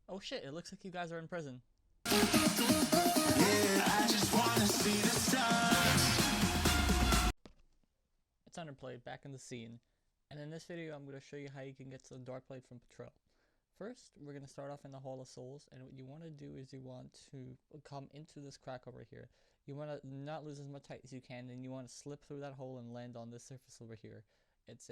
Oh shit, it looks like you guys are in prison. Yeah, I just wanna see the sun. It's Underplayed, back in the scene. And in this video, I'm going to show you how you can get to the Darkblade from Patrol. First, we're going to start off in the Hall of Souls, and what you want to do is you want to come into this crack over here. You want to not lose as much height as you can, and you want to slip through that hole and land on this surface over here. It's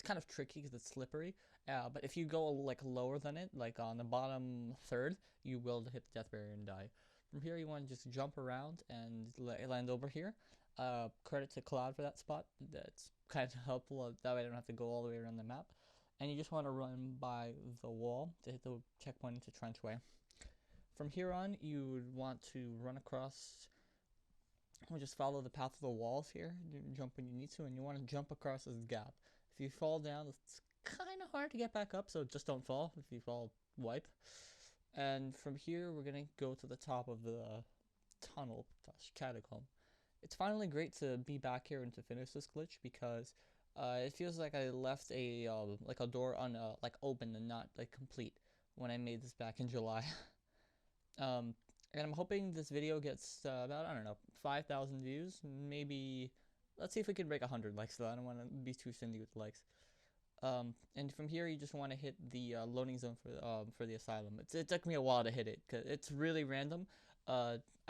kind of tricky because it's slippery, but if you go like lower than it, like on the bottom third, you will hit the death barrier and die. From here, you want to just jump around and land over here. Credit to Cloud for that spot. That's kind of helpful. That way I don't have to go all the way around the map. And you just want to run by the wall to hit the checkpoint into Trenchway. From here on, you would want to run across, or just follow the path of the walls here. You jump when you need to, and you want to jump across this gap. If you fall down, it's kind of hard to get back up, so just don't fall. If you fall, wipe. And from here, we're going to go to the top of the tunnel, catacomb. It's finally great to be back here and to finish this glitch because it feels like I left a like a door like open and not like complete when I made this back in July. And I'm hoping this video gets about, I don't know, 5,000 views. Maybe let's see if we can break 100 likes. Though I don't want to be too stingy with likes. And from here, you just want to hit the loading zone for the asylum. It took me a while to hit it because it's really random.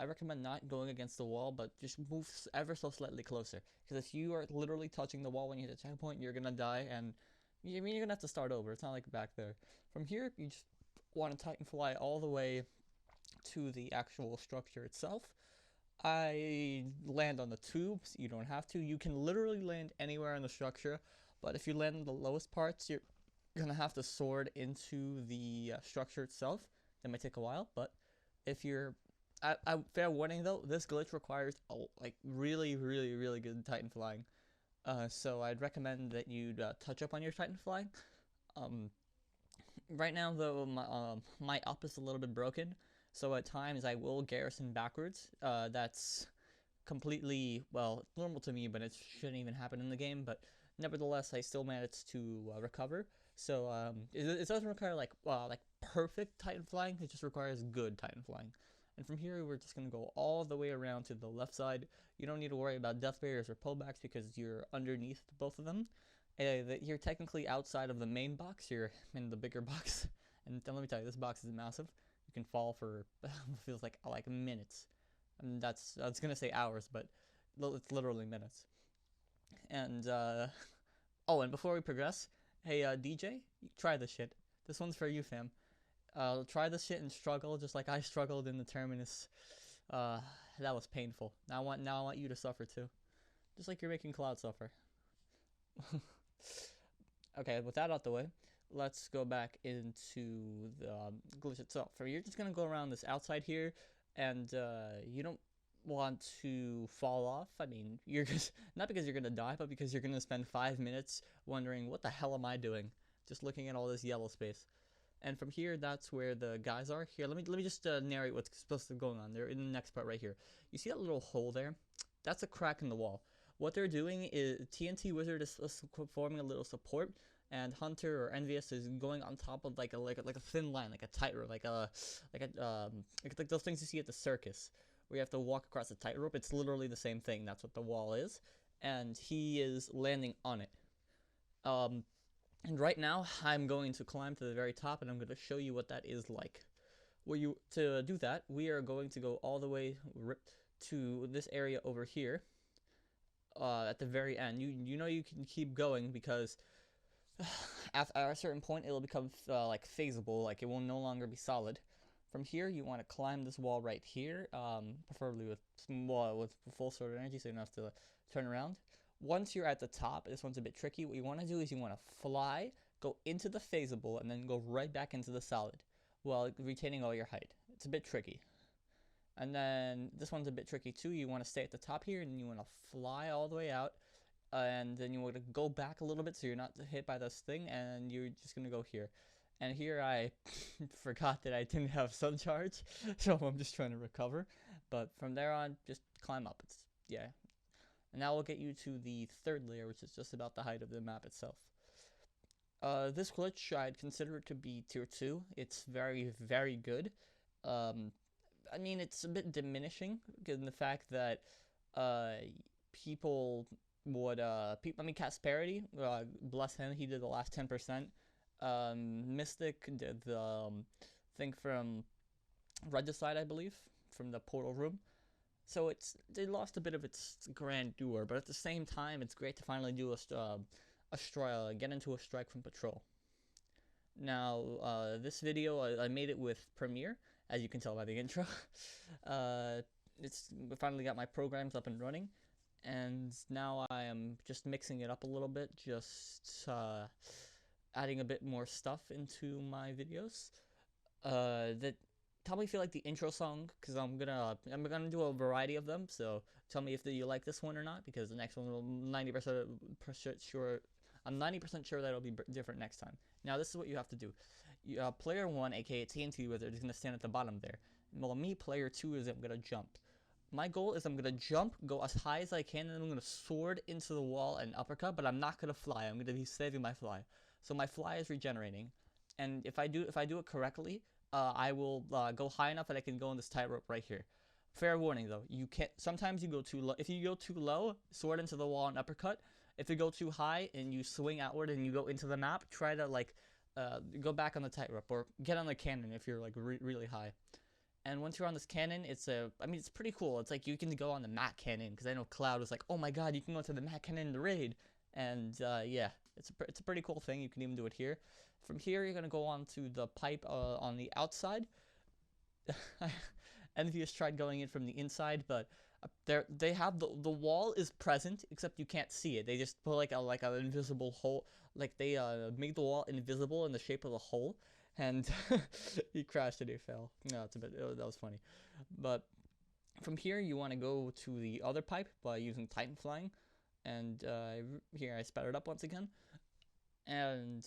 I recommend not going against the wall, but just move ever so slightly closer. Because if you are literally touching the wall when you hit a checkpoint, you're gonna die, and you're gonna have to start over. It's not like back there. From here, you just want to Titan fly all the way to the actual structure itself. I land on the tubes. You don't have to. You can literally land anywhere in the structure, but if you land in the lowest parts, you're gonna have to sword into the structure itself. That might take a while, but if you're fair warning though, this glitch requires like really good Titan flying. So I'd recommend that you touch up on your Titan flying. Um, right now though, my up is a little bit broken, so at times I will garrison backwards. That's completely, well, normal to me, but it shouldn't even happen in the game. But nevertheless, I still managed to recover. So it doesn't require like perfect Titan flying. It just requires good Titan flying. And from here, we're just gonna go all the way around to the left side. You don't need to worry about death barriers or pullbacks because you're underneath both of them. You're technically outside of the main box. You're in the bigger box. And then let me tell you, this box is massive. You can fall for feels like minutes. And I was gonna say hours, but it's literally minutes. And oh, and before we progress, hey DJ, try this shit. This one's for you, fam. Try this shit and struggle just like I struggled in the terminus. Uh, that was painful. Now I want you to suffer too, just like you're making Cloud suffer. Okay, with that out the way, let's go back into the glitch itself. For you're just gonna go around this outside here, and you don't want to fall off. I mean, you're just not because you're gonna die, but because you're gonna spend 5 minutes wondering what the hell am I doing, just looking at all this yellow space. And from here, that's where the guys are. Here, let me just narrate what's supposed to be going on. They're in the next part right here. You see that little hole there? That's a crack in the wall. What they're doing is TNT Wizard is forming a little support, and Hunter or Envious is going on top of like a thin line, like a tightrope, like those things you see at the circus, where you have to walk across a tightrope. It's literally the same thing. That's what the wall is, and he is landing on it. Um, and right now, I'm going to climb to the very top, and I'm going to show you what that is like. To do that, we are going to go all the way to this area over here. At the very end, you know you can keep going because at a certain point it'll become like phasable, like it will no longer be solid. From here, you want to climb this wall right here, preferably with full sword energy, so you don't have to turn around. Once you're at the top, this one's a bit tricky. What you want to do is you want to fly, go into the phasable, and then go right back into the solid, while retaining all your height. It's a bit tricky. And then this one's a bit tricky too. You want to stay at the top here, and you want to fly all the way out, and then you want to go back a little bit so you're not hit by this thing, and you're just gonna go here. And here I forgot that I didn't have sun charge, so I'm just trying to recover. But from there on, just climb up. Yeah. And now we'll get you to the third layer, which is just about the height of the map itself. This glitch, I'd consider it to be tier 2. It's very, very good. Um, I mean, it's a bit diminishing given the fact that uh, people would, I mean, Casperity, bless him, he did the last 10%. Mystic did the thing from Regicide, I believe, from the portal room. So they lost a bit of its grandeur, but at the same time, it's great to finally do get into a strike from patrol. Now, this video I made it with Premiere, as you can tell by the intro. uh, we finally got my programs up and running, and now I am just mixing it up a little bit, just adding a bit more stuff into my videos. That probably feel like the intro song, because I'm gonna do a variety of them. So tell me if you like this one or not, because the next one will 90% sure. I'm 90% sure that'll be different next time. Now this is what you have to do. Player 1, aka TNT Wizard, is gonna stand at the bottom there. While me, player 2, is I'm gonna jump. My goal is I'm gonna jump, go as high as I can, and then I'm gonna sword into the wall and uppercut. But I'm not gonna fly. I'm gonna be saving my fly. So my fly is regenerating, and if I do it correctly, I will go high enough that I can go on this tightrope right here. Fair warning though, you can't. Sometimes you go too low. If you go too low, sword into the wall and uppercut. If you go too high and you swing outward and you go into the map, try to go back on the tightrope or get on the cannon if you're like really high. And once you're on this cannon, I mean, it's pretty cool. It's like you can go on the Mat Cannon, because I know Cloud was like, oh my god, you can go to the Mat Cannon in the raid. And yeah, it's a pretty cool thing. You can even do it here. From here, you're gonna go on to the pipe on the outside. Envious tried going in from the inside, but they have the wall is present, except you can't see it. They just put like an invisible hole, like they made the wall invisible in the shape of a hole, and he crashed and he fell. No, that was funny. But from here, you want to go to the other pipe by using Titan Flying, and here I sped it up once again, and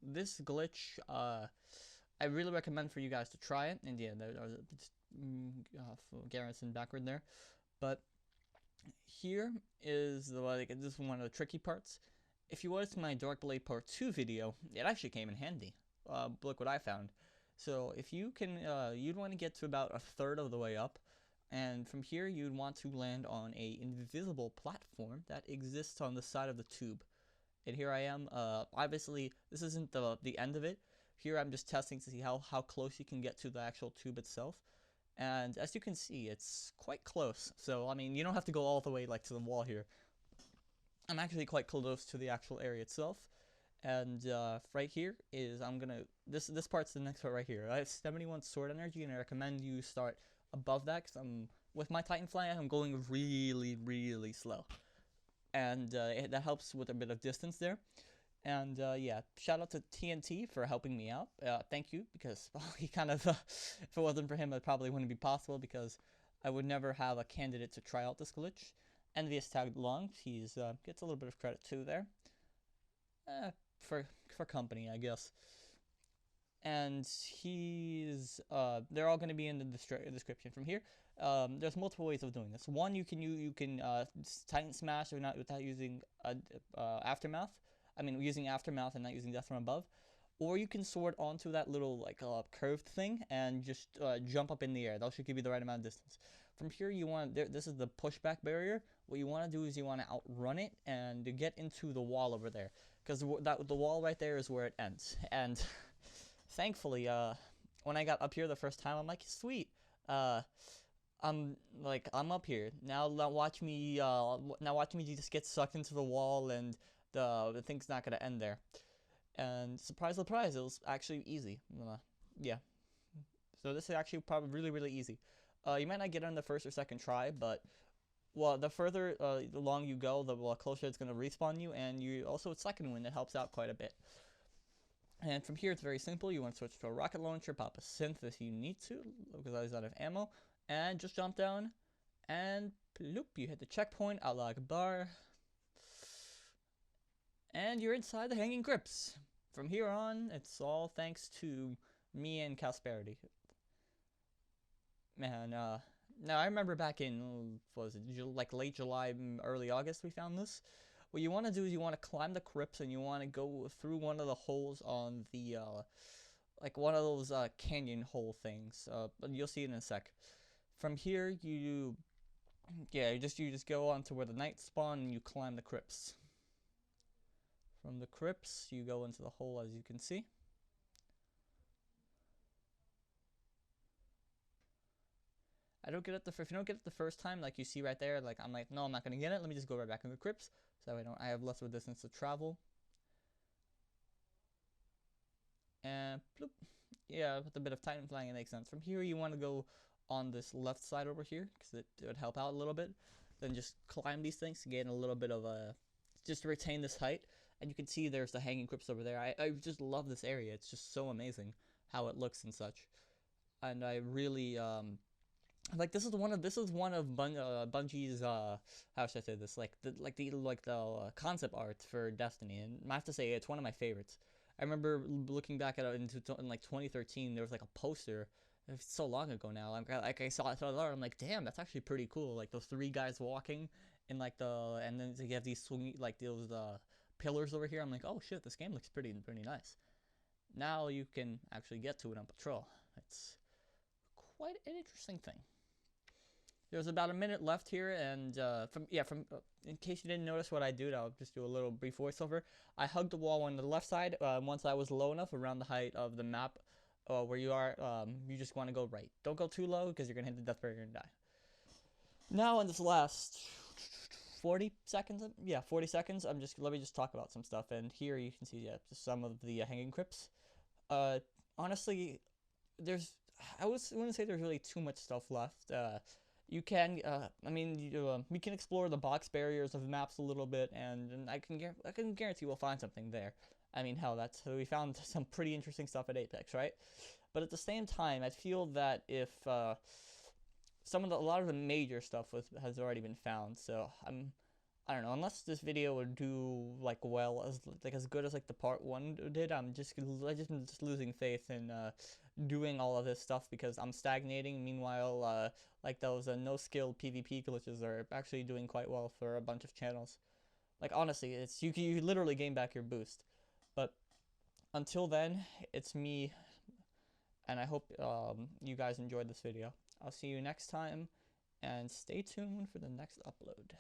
this glitch, I really recommend for you guys to try it. And yeah, there's Garrison backward there, but here is this is one of the tricky parts. If you watched my Darkblade Part 2 video, it actually came in handy. Look what I found. So if you can, you'd want to get to about a third of the way up, and from here you'd want to land on a invisible platform that exists on the side of the tube. And here I am. Obviously, this isn't the end of it. Here I'm just testing to see how close you can get to the actual tube itself. And as you can see, it's quite close. So, I mean, you don't have to go all the way like to the wall here. I'm actually quite close to the actual area itself. And right here is this part's the next part right here. I have 71 sword energy, and I recommend you start above that, because with my Titan Fly, I'm going really slow. And that helps with a bit of distance there. And yeah, shout out to TNT for helping me out. Thank you, because he kind of, if it wasn't for him, it probably wouldn't be possible, because I would never have a candidate to try out this glitch. Envious tagged along. He gets a little bit of credit too there. For company, I guess. And they're all going to be in the description from here. There's multiple ways of doing this. One, you can Titan Smash without using Aftermath. I mean, using Aftermath and not using Death from Above. Or you can sword onto that little curved thing and just jump up in the air. That should give you the right amount of distance. From here, this is the pushback barrier. What you want to do is you want to outrun it and get into the wall over there, because the wall right there is where it ends. And thankfully, when I got up here the first time, I'm like, sweet. I'm up here now. Watch me just get sucked into the wall, and the thing's not gonna end there. And surprise, it was actually easy. Yeah. So this is actually probably really easy. You might not get on the first or second try, but the further along you go, the closer it's gonna respawn you, and it's second wind. It helps out quite a bit. And from here, it's very simple. You want to switch to a rocket launcher, pop a synth if you need to, because I was out of ammo, and just jump down, and bloop, you hit the checkpoint, Allah Akbar, and you're inside the hanging crypts. From here on, it's all thanks to me and Casperity. Man, now I remember back in, what was it, late July, early August, we found this. what you want to do is you want to climb the crypts and you want to go through one of the holes on the like one of those canyon hole things. But you'll see it in a sec. From here, you just go on to where the knights spawn and you climb the crypts. From the crypts, you go into the hole, as you can see. I don't get it if you don't get it the first time, like you see right there, like I'm like, no, I'm not gonna get it. Let me just go right back in the crypts, so that way I have less of a distance to travel. And bloop. Yeah, with a bit of time flying, it makes sense. From here, you want to go on this left side over here because it would help out a little bit. Then just climb these things to gain a little bit of a, just to retain this height. And you can see there's the hanging crypts over there. I just love this area. It's just so amazing how it looks and such. And I really like this is one of Bungie's how should I say this, like the concept art for Destiny, and I have to say it's one of my favorites. I remember looking back at it in like 2013. There was like a poster. It's so long ago now. Like I saw it, I'm like, damn, that's actually pretty cool. Like those three guys walking in like and then you have these swing like those pillars over here. I'm like, oh shit, this game looks pretty nice. Now you can actually get to it on patrol. It's quite an interesting thing. There's about a minute left here, and in case you didn't notice what I did, I'll just do a little brief voiceover. I hugged the wall on the left side. Once I was low enough, around the height of the map, where you are, you just want to go right. Don't go too low, because you're gonna hit the death barrier and die. Now, in this last 40 seconds, 40 seconds, let me just talk about some stuff. And here you can see, just some of the hanging crypts. Honestly, I wouldn't say there's really too much stuff left. You can, we can explore the box barriers of maps a little bit, and I can guarantee we'll find something there. I mean, hell, we found some pretty interesting stuff at Apex, right? But at the same time, I feel that if a lot of the major stuff has already been found, so I don't know, unless this video would do like as good as like the part 1 did, I'm just losing faith in doing all of this stuff because I'm stagnating. Meanwhile, like those no skill PvP glitches are actually doing quite well for a bunch of channels. Like honestly, it's you literally gain back your boost. But until then, it's me, and I hope you guys enjoyed this video. I'll see you next time, and stay tuned for the next upload.